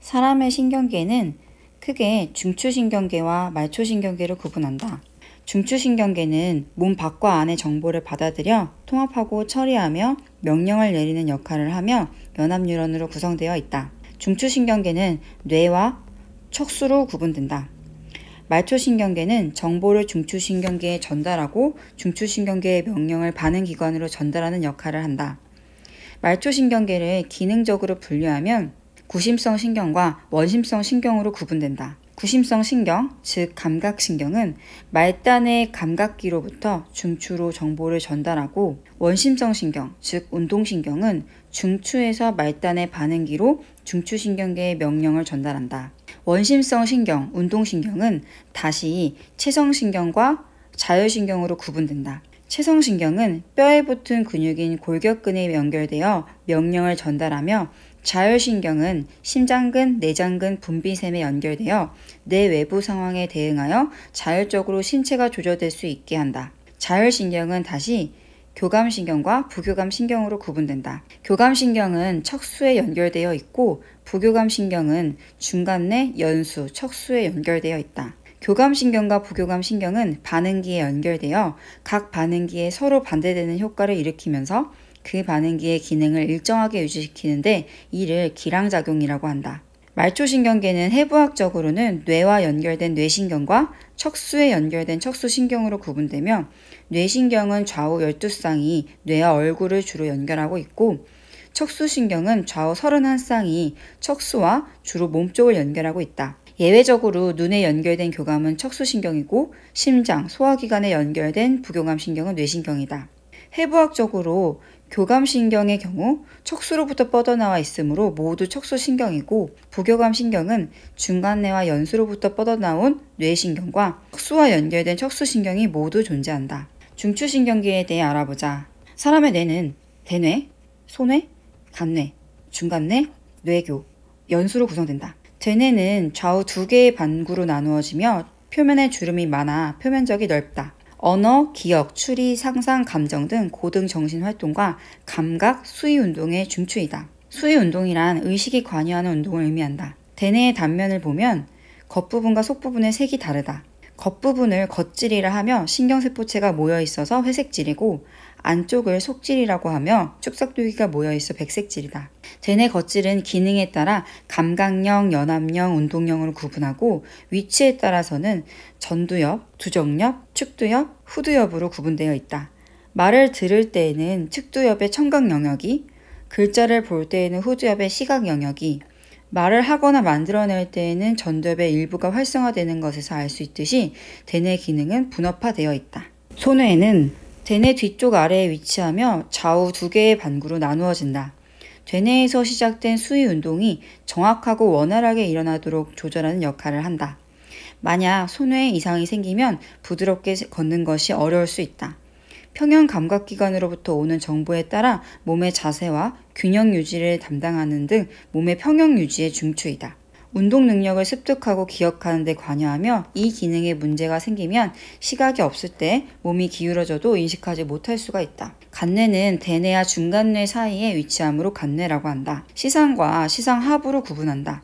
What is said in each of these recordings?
사람의 신경계는 크게 중추신경계와 말초신경계로 구분한다. 중추신경계는 몸 밖과 안의 정보를 받아들여 통합하고 처리하며 명령을 내리는 역할을 하며 연합뉴런으로 구성되어 있다. 중추신경계는 뇌와 척수로 구분된다. 말초신경계는 정보를 중추신경계에 전달하고 중추신경계의 명령을 반응기관으로 전달하는 역할을 한다. 말초신경계를 기능적으로 분류하면 구심성 신경과 원심성 신경으로 구분된다. 구심성 신경, 즉 감각신경은 말단의 감각기로부터 중추로 정보를 전달하고, 원심성 신경, 즉 운동신경은 중추에서 말단의 반응기로 중추신경계의 명령을 전달한다. 원심성 신경, 운동신경은 다시 체성신경과 자율신경으로 구분된다. 체성신경은 뼈에 붙은 근육인 골격근에 연결되어 명령을 전달하며, 자율신경은 심장근, 내장근, 분비샘에 연결되어 뇌 외부 상황에 대응하여 자율적으로 신체가 조절될 수 있게 한다. 자율신경은 다시 교감신경과 부교감신경으로 구분된다. 교감신경은 척수에 연결되어 있고, 부교감신경은 중간내, 연수, 척수에 연결되어 있다. 교감신경과 부교감신경은 반응기에 연결되어 각 반응기에 서로 반대되는 효과를 일으키면서 그 반응기의 기능을 일정하게 유지시키는데 이를 기량작용이라고 한다. 말초신경계는 해부학적으로는 뇌와 연결된 뇌신경과 척수에 연결된 척수신경으로 구분되며, 뇌신경은 좌우 12쌍이 뇌와 얼굴을 주로 연결하고 있고, 척수신경은 좌우 31쌍이 척수와 주로 몸쪽을 연결하고 있다. 예외적으로 눈에 연결된 교감은 척수신경이고, 심장, 소화기관에 연결된 부교감신경은 뇌신경이다. 해부학적으로 교감신경의 경우 척수로부터 뻗어나와 있으므로 모두 척수신경이고, 부교감신경은 중간내와 연수로부터 뻗어나온 뇌신경과 척수와 연결된 척수신경이 모두 존재한다. 중추신경계에 대해 알아보자. 사람의 뇌는 대뇌, 소뇌, 간뇌, 중간뇌, 뇌교, 연수로 구성된다. 대뇌는 좌우 2개의 반구로 나누어지며 표면에 주름이 많아 표면적이 넓다. 언어, 기억, 추리, 상상, 감정 등 고등 정신활동과 감각, 수의운동의 중추이다. 수의운동이란 의식이 관여하는 운동을 의미한다. 대뇌의 단면을 보면 겉부분과 속부분의 색이 다르다. 겉부분을 겉질이라 하며 신경세포체가 모여있어서 회색질이고, 안쪽을 속질이라고 하며 축삭도기가 모여있어 백색질이다. 대뇌 겉질은 기능에 따라 감각형, 연합형, 운동형으로 구분하고, 위치에 따라서는 전두엽, 두정엽, 측두엽, 후두엽으로 구분되어 있다. 말을 들을 때에는 측두엽의 청각 영역이, 글자를 볼 때에는 후두엽의 시각 영역이, 말을 하거나 만들어낼 때에는 전두엽의 일부가 활성화되는 것에서 알 수 있듯이 대뇌 기능은 분업화되어 있다. 소뇌는 대뇌 뒤쪽 아래에 위치하며 좌우 2개의 반구로 나누어진다. 대뇌에서 시작된 수의 운동이 정확하고 원활하게 일어나도록 조절하는 역할을 한다. 만약 소뇌에 이상이 생기면 부드럽게 걷는 것이 어려울 수 있다. 평형 감각기관으로부터 오는 정보에 따라 몸의 자세와 균형 유지를 담당하는 등 몸의 평형 유지의 중추이다. 운동 능력을 습득하고 기억하는 데 관여하며, 이 기능에 문제가 생기면 시각이 없을 때 몸이 기울어져도 인식하지 못할 수가 있다. 간뇌는 대뇌와 중간뇌 사이에 위치하므로 간뇌라고 한다. 시상과 시상하부로 구분한다.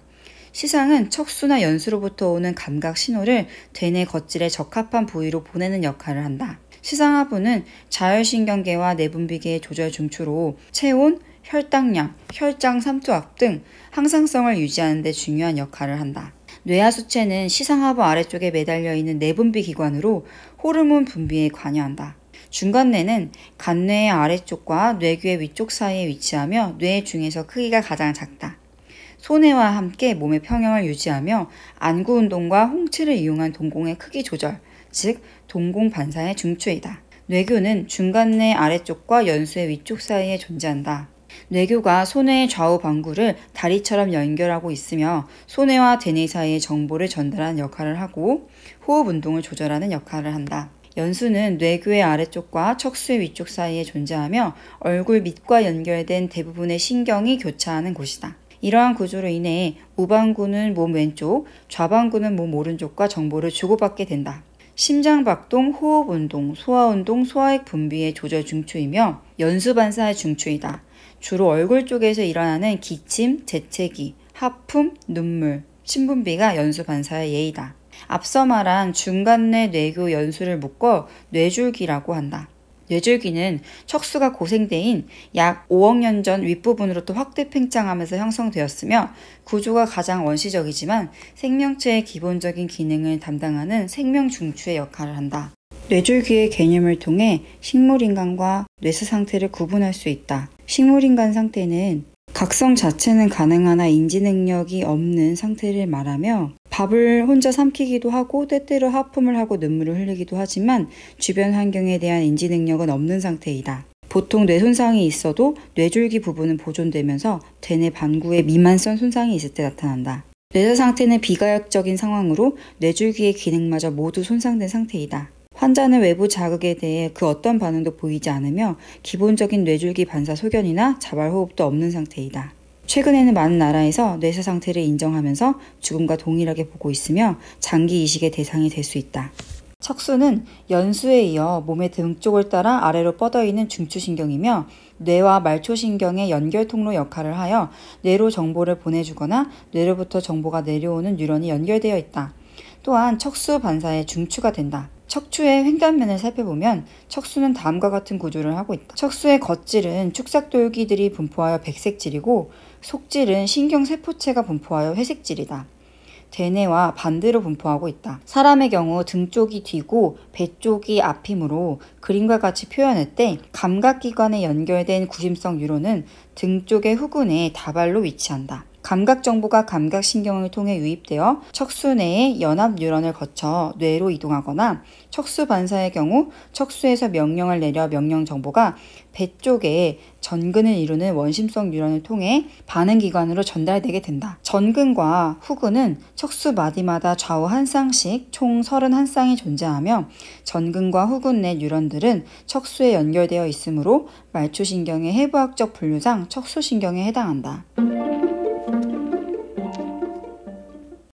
시상은 척수나 연수로부터 오는 감각 신호를 대뇌 겉질에 적합한 부위로 보내는 역할을 한다. 시상하부는 자율신경계와 내분비계의 조절 중추로 체온, 혈당량, 혈장 삼투압 등 항상성을 유지하는 데 중요한 역할을 한다. 뇌하수체는 시상하부 아래쪽에 매달려 있는 내분비 기관으로 호르몬 분비에 관여한다. 중간뇌는 간뇌의 아래쪽과 뇌귀의 위쪽 사이에 위치하며 뇌 중에서 크기가 가장 작다. 소뇌와 함께 몸의 평형을 유지하며 안구 운동과 홍채를 이용한 동공의 크기 조절, 즉 동공 반사의 중추이다. 뇌교는 중간뇌 아래쪽과 연수의 위쪽 사이에 존재한다. 뇌교가 소뇌의 좌우 반구를 다리처럼 연결하고 있으며 소뇌와 대뇌 사이에 정보를 전달하는 역할을 하고, 호흡 운동을 조절하는 역할을 한다. 연수는 뇌교의 아래쪽과 척수의 위쪽 사이에 존재하며 얼굴 밑과 연결된 대부분의 신경이 교차하는 곳이다. 이러한 구조로 인해 우반구는 몸 왼쪽, 좌반구는 몸 오른쪽과 정보를 주고받게 된다. 심장박동, 호흡운동, 소화운동, 소화액 분비의 조절 중추이며 연수반사의 중추이다. 주로 얼굴 쪽에서 일어나는 기침, 재채기, 하품, 눈물, 신분비가 연수 반사의 예이다. 앞서 말한 중간내 뇌교 연수를 묶어 뇌줄기라고 한다. 뇌줄기는 척수가 고생대인 약 5억 년 전 윗부분으로부터 확대 팽창하면서 형성되었으며 구조가 가장 원시적이지만 생명체의 기본적인 기능을 담당하는 생명중추의 역할을 한다. 뇌줄기의 개념을 통해 식물인간과 뇌사 상태를 구분할 수 있다. 식물인간 상태는 각성 자체는 가능하나 인지 능력이 없는 상태를 말하며 밥을 혼자 삼키기도 하고 때때로 하품을 하고 눈물을 흘리기도 하지만 주변 환경에 대한 인지 능력은 없는 상태이다. 보통 뇌 손상이 있어도 뇌줄기 부분은 보존되면서 대뇌 반구에 미만성 손상이 있을 때 나타난다. 뇌사 상태는 비가역적인 상황으로 뇌줄기의 기능마저 모두 손상된 상태이다. 환자는 외부 자극에 대해 그 어떤 반응도 보이지 않으며 기본적인 뇌줄기 반사 소견이나 자발호흡도 없는 상태이다. 최근에는 많은 나라에서 뇌사 상태를 인정하면서 죽음과 동일하게 보고 있으며 장기 이식의 대상이 될 수 있다. 척수는 연수에 이어 몸의 등 쪽을 따라 아래로 뻗어있는 중추신경이며 뇌와 말초신경의 연결통로 역할을 하여 뇌로 정보를 보내주거나 뇌로부터 정보가 내려오는 뉴런이 연결되어 있다. 또한 척수 반사의 중추가 된다. 척추의 횡단면을 살펴보면 척수는 다음과 같은 구조를 하고 있다. 척수의 겉질은 축삭돌기들이 분포하여 백색질이고 속질은 신경세포체가 분포하여 회색질이다. 대뇌와 반대로 분포하고 있다. 사람의 경우 등 쪽이 뒤고 배 쪽이 앞이므로 그림과 같이 표현할 때 감각기관에 연결된 구심성 뉴런은 등 쪽의 후근에 다발로 위치한다. 감각 정보가 감각신경을 통해 유입되어 척수 내의 연합 뉴런을 거쳐 뇌로 이동하거나 척수 반사의 경우 척수에서 명령을 내려 명령 정보가 배 쪽에 전근을 이루는 원심성 뉴런을 통해 반응기관으로 전달되게 된다. 전근과 후근은 척수 마디마다 좌우 한 쌍씩 총 31쌍이 존재하며 전근과 후근 내 뉴런들은 척수에 연결되어 있으므로 말초신경의 해부학적 분류상 척수신경에 해당한다.